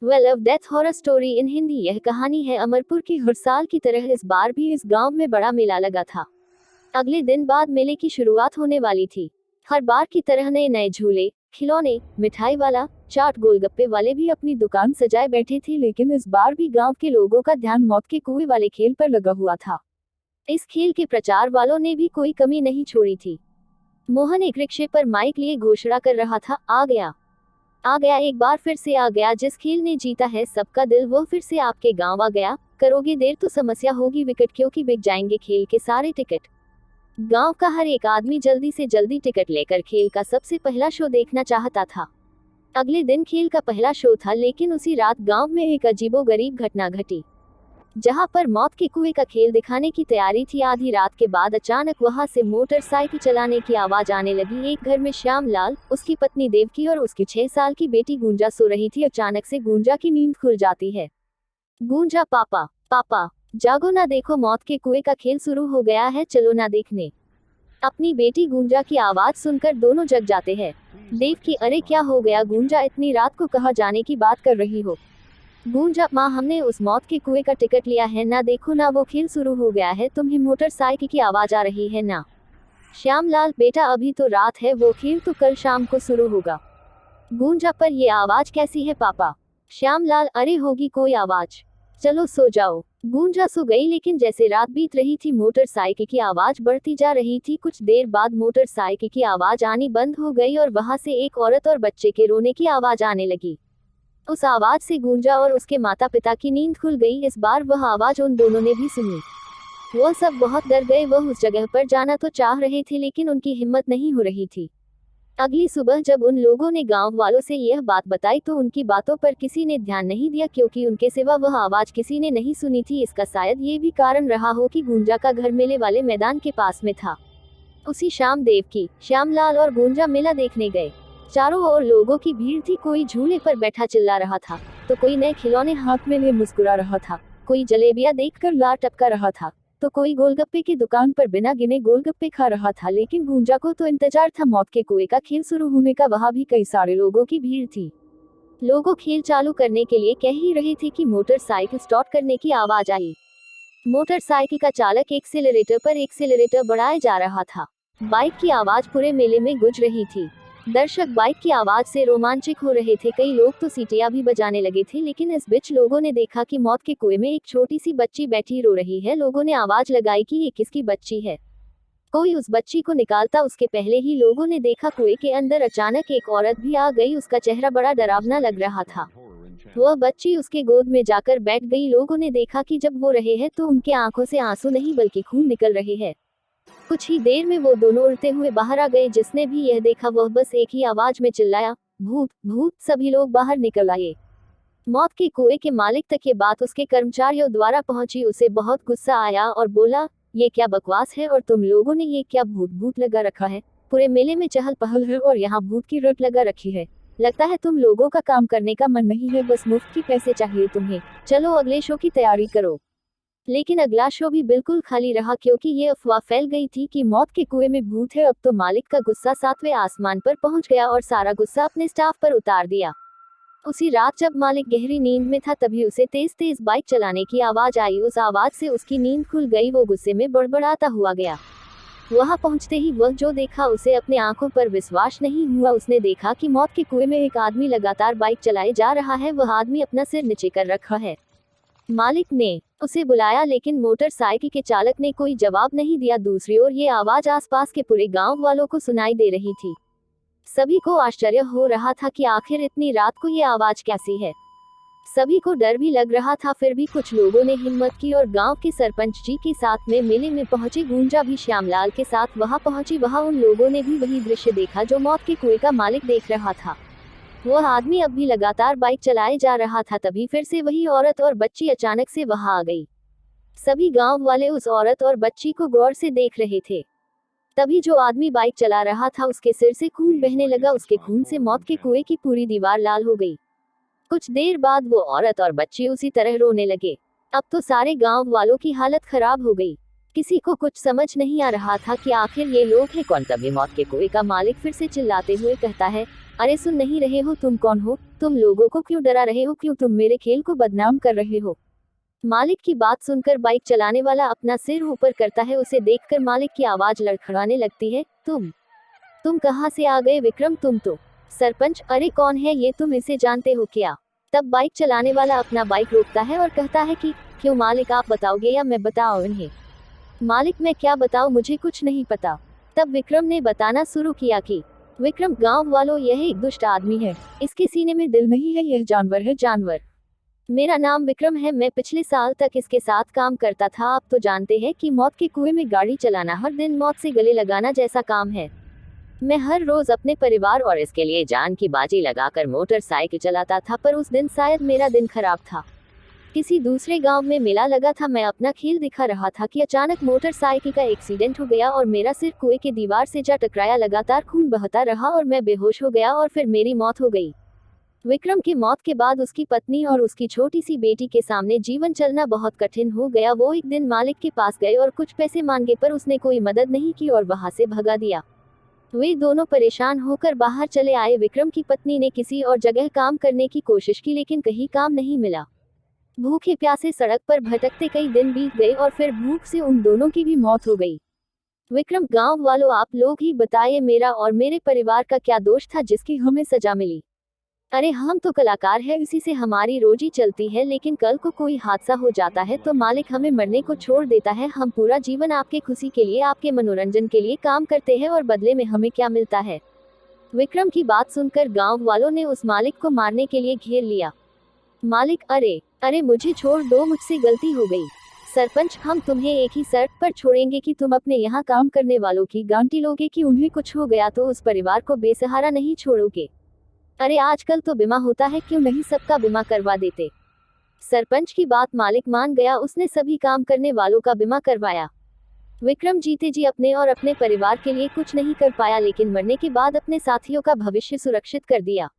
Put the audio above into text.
Well of death horror story in Hindi. यह कहानी है अमरपुर की। हर साल की तरह इस बार भी इस गांव में बड़ा मेला लगा था। अगले दिन बाद मेले की शुरुआत होने वाली थी। हर बार की तरह नए नए झूले, खिलौने, मिठाई वाला, चाट, गोलगप्पे वाले भी अपनी दुकान सजाए बैठे थे। लेकिन इस बार भी गांव के लोगों का ध्यान मौत के कुएं वाले खेल पर लगा हुआ था। इस खेल के प्रचार वालों ने भी कोई कमी नहीं छोड़ी थी। मोहन एक रिक्शे पर माइक लिए घोषणा कर रहा था, आ गया, एक बार फिर से आ गया। जिस खेल ने जीता है सबका दिल, वो फिर से आपके गांव आ गया। करोगे देर तो समस्या होगी विकट, क्योंकि बिक जाएंगे खेल के सारे टिकट। गांव का हर एक आदमी जल्दी से जल्दी टिकट लेकर खेल का सबसे पहला शो देखना चाहता था। अगले दिन खेल का पहला शो था, लेकिन उसी रात गांव में एक अजीबोगरीब घटना घटी। जहां पर मौत के कुएं का खेल दिखाने की तैयारी थी, आधी रात के बाद अचानक वहां से मोटरसाइकिल चलाने की आवाज आने लगी। एक घर में श्यामलाल, उसकी पत्नी देवकी और उसकी 6 साल की बेटी गुंजा सो रही थी। अचानक से गुंजा की नींद खुल जाती है। गुंजा, पापा पापा जागो ना, देखो मौत के कुएं का खेल शुरू हो गया है, चलो ना देखने। अपनी बेटी गुंजा की आवाज सुनकर दोनों जग जाते हैं। देवकी, अरे क्या हो गया गुंजा, इतनी रात को कहाँ जाने की बात कर रही हो? गुंजा, माँ हमने उस मौत के कुएं का टिकट लिया है ना, देखो ना वो खेल शुरू हो गया है, तुम्हें मोटरसाइकिल की आवाज आ रही है ना। श्यामलाल, बेटा अभी तो रात है, वो खेल तो कल शाम को शुरू होगा। गुंजा, पर ये आवाज कैसी है पापा? श्यामलाल, अरे होगी कोई आवाज, चलो सो जाओ। गुंजा सो गई, लेकिन जैसे रात बीत रही थी मोटरसाइकिल की आवाज बढ़ती जा रही थी। कुछ देर बाद मोटरसाइकिल की आवाज आनी बंद हो गई और वहां से एक औरत और बच्चे के रोने की आवाज आने लगी। उस आवाज से गुंजा और उसके माता पिता की नींद खुल गई। इस बार वह आवाज उन दोनों ने भी सुनी। वह सब बहुत डर गए। वह उस जगह पर जाना तो चाह रहे थे, लेकिन उनकी हिम्मत नहीं हो रही थी। अगली सुबह जब उन लोगों ने गांव वालों से यह बात बताई तो उनकी बातों पर किसी ने ध्यान नहीं दिया, क्योंकि उनके सिवा वह आवाज किसी ने नहीं सुनी थी। इसका शायद ये भी कारण रहा हो कि गुंजा का घर मेले वाले मैदान के पास में था। उसी शाम देवकी, श्यामलाल और गुंजा मेला देखने गए। चारों ओर लोगों की भीड़ थी। कोई झूले पर बैठा चिल्ला रहा था, तो कोई नए खिलौने हाथ में लिए मुस्कुरा रहा था, कोई जलेबियां देखकर लार टपका रहा था, तो कोई गोलगप्पे की दुकान पर बिना गिने गोलगप्पे खा रहा था। लेकिन गुंजा को तो इंतजार था मौत के कुएं का खेल शुरू होने का। वहां भी कई सारे लोगों की भीड़ थी। लोगों खेल चालू करने के लिए कह ही रहे थे कि मोटरसाइकिल स्टार्ट करने की आवाज आई। मोटरसाइकिल का चालक एक्सेलरेटर पर एक्सेलरेटर बढ़ाए जा रहा था। बाइक की आवाज पूरे मेले में गूंज रही थी। दर्शक बाइक की आवाज से रोमांचित हो रहे थे। कई लोग तो सीटियां भी बजाने लगे थे। लेकिन इस बीच लोगों ने देखा कि मौत के कुएं में एक छोटी सी बच्ची बैठी रो रही है। लोगों ने आवाज लगाई कि ये किसकी बच्ची है, कोई उस बच्ची को निकालता। उसके पहले ही लोगों ने देखा कुएं के अंदर अचानक एक औरत भी आ गई। उसका चेहरा बड़ा डरावना लग रहा था। वह बच्ची उसके गोद में जाकर बैठ गई। लोगों ने देखा कि जब वो रहे हैं तो उनके आंखों से आंसू नहीं बल्कि खून निकल रहे हैं। कुछ ही देर में वो दोनों उड़ते हुए बाहर आ गए। जिसने भी यह देखा वह बस एक ही आवाज में चिल्लाया, भूत भूत। सभी लोग बाहर निकल आए। मौत के कुएं के मालिक तक ये बात उसके कर्मचारियों द्वारा पहुंची। उसे बहुत गुस्सा आया और बोला, ये क्या बकवास है और तुम लोगों ने ये क्या भूत भूत लगा रखा है? पूरे मेले में चहल पहल है और यहाँ भूत की रट लगा रखी है। लगता है तुम लोगों का काम करने का मन नहीं है, बस मुफ्त के पैसे चाहिए तुम्हें। चलो अगले शो की तैयारी करो। लेकिन अगला शो भी बिल्कुल खाली रहा, क्योंकि ये अफवाह फैल गई थी कि मौत के कुएं में भूत है। अब तो मालिक का गुस्सा 7वें आसमान पर पहुंच गया और सारा गुस्सा अपने स्टाफ पर उतार दिया। उसी रात जब मालिक गहरी नींद में था, तभी उसे तेज तेज बाइक चलाने की आवाज आई। उस आवाज से उसकी नींद खुल गई। वो गुस्से में बड़बड़ाता हुआ गया। वहां पहुंचते ही वह जो देखा उसे अपने आंखों पर विश्वास नहीं हुआ। उसने देखा कि मौत के कुएं में एक आदमी लगातार बाइक चलाए जा रहा है। वह आदमी अपना सिर नीचे कर रखा है। मालिक ने उसे बुलाया, लेकिन मोटरसाइकिल के चालक ने कोई जवाब नहीं दिया। दूसरी ओर ये आवाज आसपास के पूरे गांव वालों को सुनाई दे रही थी। सभी को आश्चर्य हो रहा था कि आखिर इतनी रात को ये आवाज कैसी है। सभी को डर भी लग रहा था। फिर भी कुछ लोगों ने हिम्मत की और गांव के सरपंच जी के साथ में मेले में पहुंची। गुंजा भी श्यामलाल के साथ वहां पहुंची। वहां उन लोगों ने भी वही दृश्य देखा जो मौत के कुएं का मालिक देख रहा था। वह आदमी अब भी लगातार बाइक चलाए जा रहा था। तभी फिर से वही औरत और बच्ची अचानक से वहां आ गई। सभी गांव वाले उस औरत और बच्ची को गौर से देख रहे थे। तभी जो आदमी बाइक चला रहा था उसके सिर से खून बहने लगा। उसके खून से मौत के कुएं की पूरी दीवार लाल हो गई। कुछ देर बाद वो औरत और बच्ची उसी तरह रोने लगे। अब तो सारे गांव वालों की हालत खराब हो गई। किसी को कुछ समझ नहीं आ रहा था कि आखिर ये लोग हैं कौन। तभी मौत के कुएं का मालिक फिर से चिल्लाते हुए कहता है, अरे सुन नहीं रहे हो? तुम कौन हो? तुम लोगों को क्यों डरा रहे हो? क्यों तुम मेरे खेल को बदनाम कर रहे हो? मालिक की बात सुनकर बाइक चलाने वाला अपना सिर ऊपर करता है। उसे देखकर मालिक की आवाज लड़खड़ाने लगती है। तुम कहाँ से आ गए विक्रम? तुम तो सरपंच। अरे कौन है ये? तुम इसे जानते हो क्या? तब बाइक चलाने वाला अपना बाइक रोकता है और कहता है कि क्यों मालिक, आप बताओगे या मैं बताऊं इन्हें? मालिक मैं क्या बताऊं, मुझे कुछ नहीं पता। तब विक्रम ने बताना शुरू किया कि विक्रम गांव वालों, यह एक दुष्ट आदमी है। इसके सीने में दिल नहीं है, यह जानवर है, जानवर। मेरा नाम विक्रम है। मैं पिछले साल तक इसके साथ काम करता था। आप तो जानते हैं कि मौत के कुएं में गाड़ी चलाना हर दिन मौत से गले लगाना जैसा काम है। मैं हर रोज अपने परिवार और इसके लिए जान की बाजी लगाकर मोटरसाइकिल चलाता था, पर उस दिन शायद मेरा दिन खराब था। किसी दूसरे गांव में मेला लगा था। मैं अपना खेल दिखा रहा था कि अचानक मोटरसाइकिल का एक्सीडेंट हो गया और मेरा सिर कुएं के दीवार से जा टकराया। लगातार खून बहता रहा और मैं बेहोश हो गया और फिर मेरी मौत हो गई। विक्रम की मौत के बाद उसकी पत्नी और उसकी छोटी सी बेटी के सामने जीवन चलना बहुत कठिन हो गया। वो एक दिन मालिक के पास गए और कुछ पैसे मांगे, पर उसने कोई मदद नहीं की और वहां से भगा दिया। वे दोनों परेशान होकर बाहर चले आए। विक्रम की पत्नी ने किसी और जगह काम करने की कोशिश की, लेकिन कहीं काम नहीं मिला। भूखे प्यासे सड़क पर भटकते कई दिन बीत गए और फिर भूख से उन दोनों की भी मौत हो गई। विक्रम गांव वालों, आप लोग ही बताइए, मेरा और मेरे परिवार का क्या दोष था जिसकी हमें सजा मिली? अरे हम तो कलाकार हैं, इसी से हमारी रोजी चलती है, लेकिन कल को कोई हादसा हो जाता है तो मालिक हमें मरने को छोड़ देता है। हम पूरा जीवन आपके खुशी के लिए, आपके मनोरंजन के लिए काम करते हैं और बदले में हमें क्या मिलता है? विक्रम की बात सुनकर गांव वालों ने उस मालिक को मारने के लिए घेर लिया। मालिक, अरे मुझे छोड़ दो, मुझसे गलती हो गई। सरपंच, हम तुम्हें एक ही शर्त पर छोड़ेंगे कि तुम अपने यहाँ काम करने वालों की गारंटी लोगे कि उन्हें कुछ हो गया तो उस परिवार को बेसहारा नहीं छोड़ोगे। अरे आजकल तो बीमा होता है, क्यों नहीं सबका बीमा करवा देते? सरपंच की बात मालिक मान गया। उसने सभी काम करने वालों का बीमा करवाया। विक्रम जीते जी अपने और अपने परिवार के लिए कुछ नहीं कर पाया, लेकिन मरने के बाद अपने साथियों का भविष्य सुरक्षित कर दिया।